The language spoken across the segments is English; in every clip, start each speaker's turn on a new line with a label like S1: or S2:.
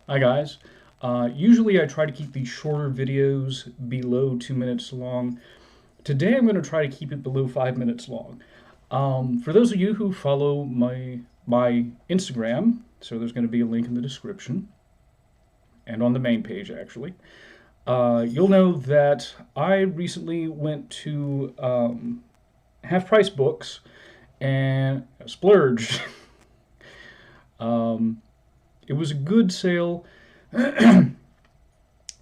S1: Hi guys. Usually I try to keep these shorter videos below 2 minutes long. Today I'm going to try to keep it below 5 minutes long. For those of you who follow my Instagram, so there's going to be a link in the description and on the main page actually. You'll know that I recently went to Half Price Books and splurged. um, it was a good sale.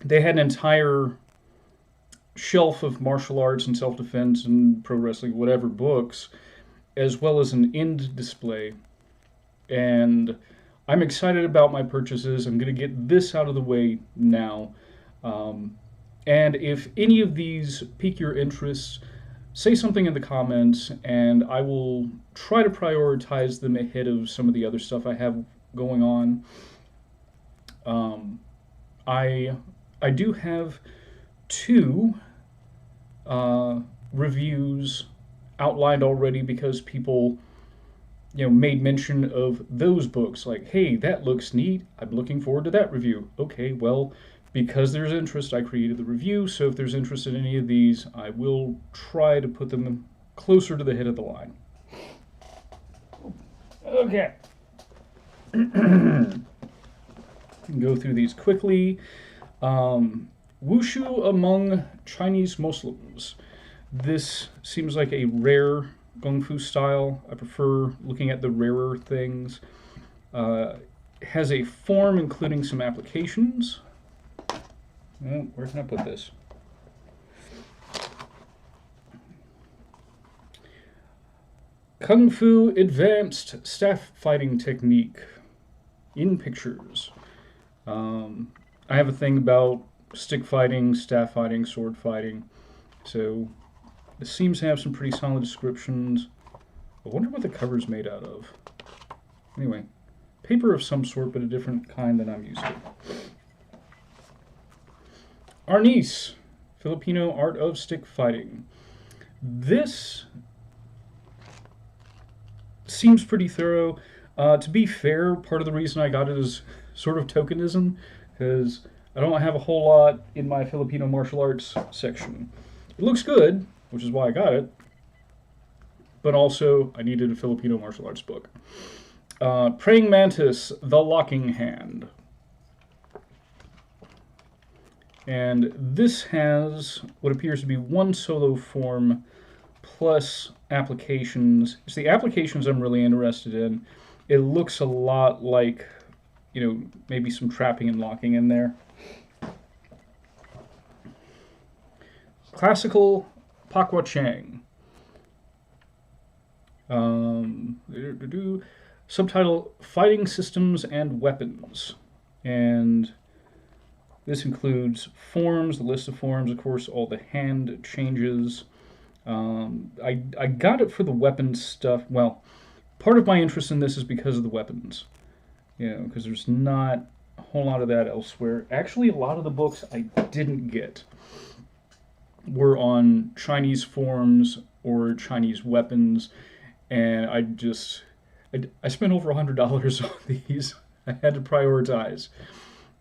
S1: They had an entire shelf of martial arts and self defense and pro wrestling, whatever books, as well as an end display. And I'm excited about my purchases. I'm going to get this out of the way now. Um, and if any of these pique your interests, say something in the comments, and I will try to prioritize them ahead of some of the other stuff I have going on. Um, I I do have two uh, reviews outlined already because people made mention of those books, like, hey, that looks neat, I'm looking forward to that review. Okay, well, because there's interest, I created the review, so if there's interest in any of these, I will try to put them closer to the head of the line. Okay. Go through these quickly. Wushu among Chinese Muslims. This seems like a rare Kung Fu style. I prefer looking at the rarer things. Has a form including some applications. Oh, where can I put this? Kung Fu Advanced Staff Fighting Technique in pictures. I have a thing about stick fighting, staff fighting, sword fighting. So it seems to have some pretty solid descriptions. I wonder what the cover's made out of. Anyway, paper of some sort, but a different kind than I'm used to. Arnis, Filipino Art of Stick Fighting. This seems pretty thorough. To be fair, part of the reason I got it is sort of tokenism, because I don't have a whole lot in my Filipino martial arts section. It looks good, which is why I got it, but also I needed a Filipino martial arts book. Praying Mantis, The Locking Hand. And this has what appears to be one solo form plus applications. It's the applications I'm really interested in. It looks a lot like, maybe some trapping and locking in there. Classical Pakwa Chang. Subtitle Fighting Systems and Weapons. And this includes forms, the list of forms, of course, all the hand changes. I got it for the weapons stuff. Well, part of my interest in this is because of the weapons. Because there's not a whole lot of that elsewhere. Actually, a lot of the books I didn't get were on Chinese forms or Chinese weapons, and I spent over $100 on these. I had to prioritize.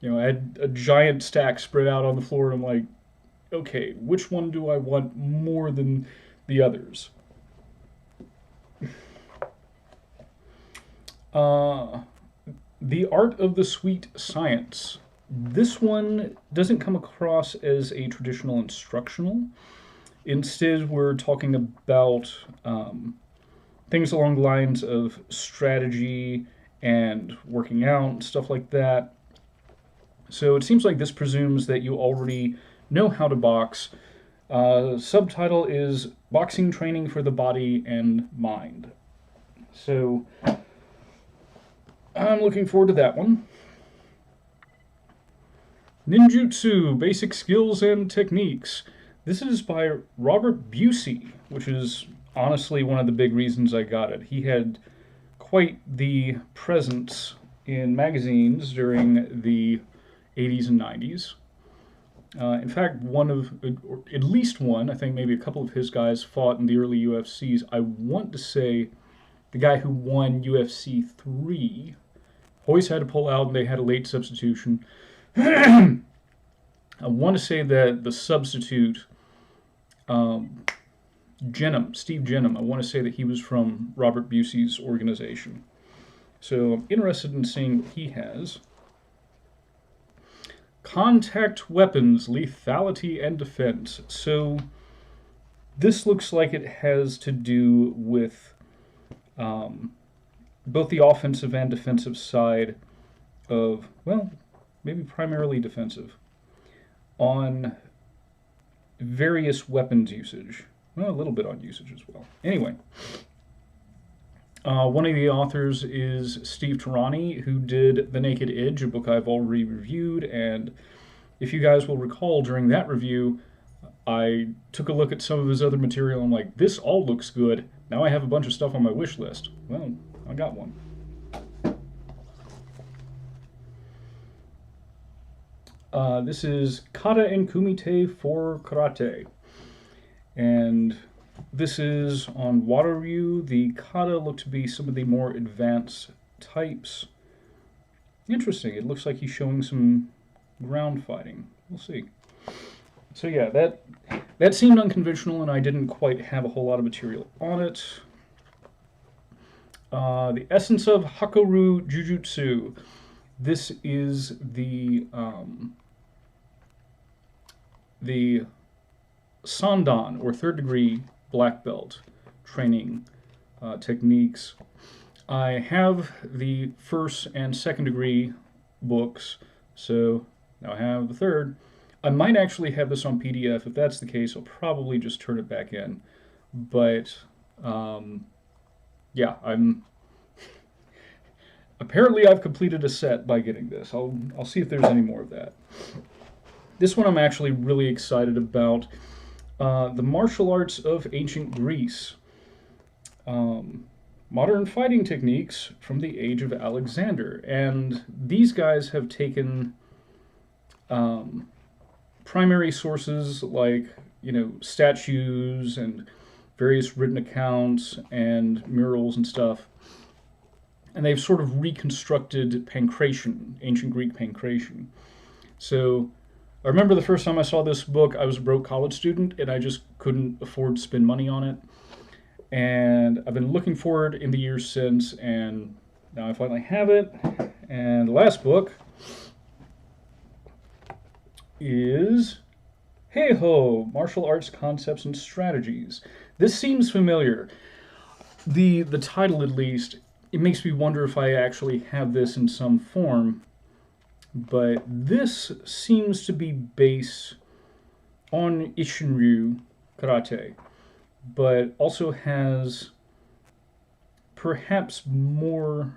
S1: I had a giant stack spread out on the floor, and I'm like, okay, which one do I want more than the others? The Art of the Sweet Science. This one doesn't come across as a traditional instructional. Instead, we're talking about things along the lines of strategy and working out, stuff like that. So it seems like this presumes that you already know how to box. Subtitle is Boxing Training for the Body and Mind. So I'm looking forward to that one. Ninjutsu, Basic Skills and Techniques. This is by Robert Busey, which is honestly one of the big reasons I got it. He had quite the presence in magazines during the 80s and 90s. In fact, or at least one, I think maybe a couple of his guys fought in the early UFCs. I want to say the guy who won UFC 3 Hoist had to pull out, and they had a late substitution. I want to say that the substitute, um, Steve Jenham, I want to say that he was from Robert Busey's organization. So I'm interested in seeing what he has. Contact weapons, lethality, and defense. So this looks like it has to do with both the offensive and defensive side of, well, maybe primarily defensive, on various weapons usage. Well, a little bit on usage as well. Anyway, one of the authors is Steve Tarani, who did The Naked Edge, a book I've already reviewed, and if you guys will recall, during that review, I took a look at some of his other material and I'm like, this all looks good. Now I have a bunch of stuff on my wish list. Well, I got one. This is Kata and Kumite for Karate. And this is on Waterview. The Kata look to be some of the more advanced types. Interesting. It looks like he's showing some ground fighting. We'll see. So yeah, that seemed unconventional, and I didn't quite have a whole lot of material on it. The Essence of Hakoru Jujutsu. This is the Sandan, or third degree black belt training techniques. I have the first and second degree books, so now I have the third. I might actually have this on PDF. If that's the case, I'll probably just turn it back in. But yeah, apparently I've completed a set by getting this. I'll see if there's any more of that. This one I'm actually really excited about. The Martial Arts of Ancient Greece. Modern fighting techniques from the Age of Alexander. And these guys have taken primary sources like, statues and various written accounts and murals and stuff, and they've sort of reconstructed pankration, ancient Greek pankration. So I remember the first time I saw this book, I was a broke college student and I just couldn't afford to spend money on it. And I've been looking for it in the years since, and now I finally have it. And the last book is Hey-Ho, Martial Arts Concepts and Strategies. This seems familiar. The title, at least, it makes me wonder if I actually have this in some form. But this seems to be based on Isshin-Ryu karate, but also has perhaps more,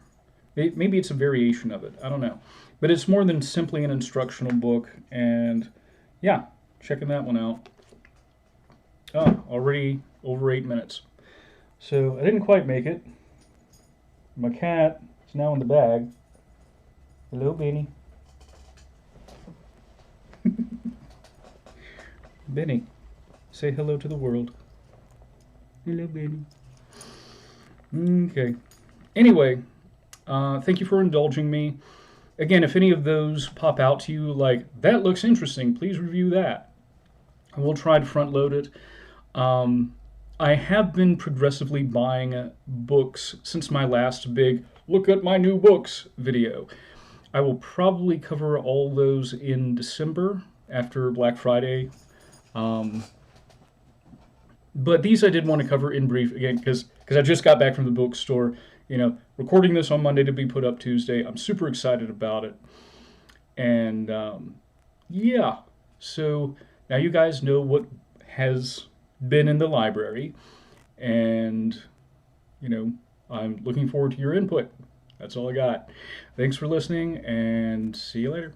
S1: maybe it's a variation of it, I don't know. But it's more than simply an instructional book, and yeah, checking that one out. Oh, already over 8 minutes. So I didn't quite make it. My cat is now in the bag. Hello, Benny. Benny, say hello to the world. Hello, Benny. Okay. Anyway, thank you for indulging me. Again, if any of those pop out to you, like, that looks interesting, please review that. I will try to front load it. I have been progressively buying books since my last big look at my new books video. I will probably cover all those in December after Black Friday. But these I did want to cover in brief, again, because I just got back from the bookstore. Recording this on Monday to be put up Tuesday. I'm super excited about it. And yeah, so now you guys know what has been in the library. And, I'm looking forward to your input. That's all I got. Thanks for listening, and see you later.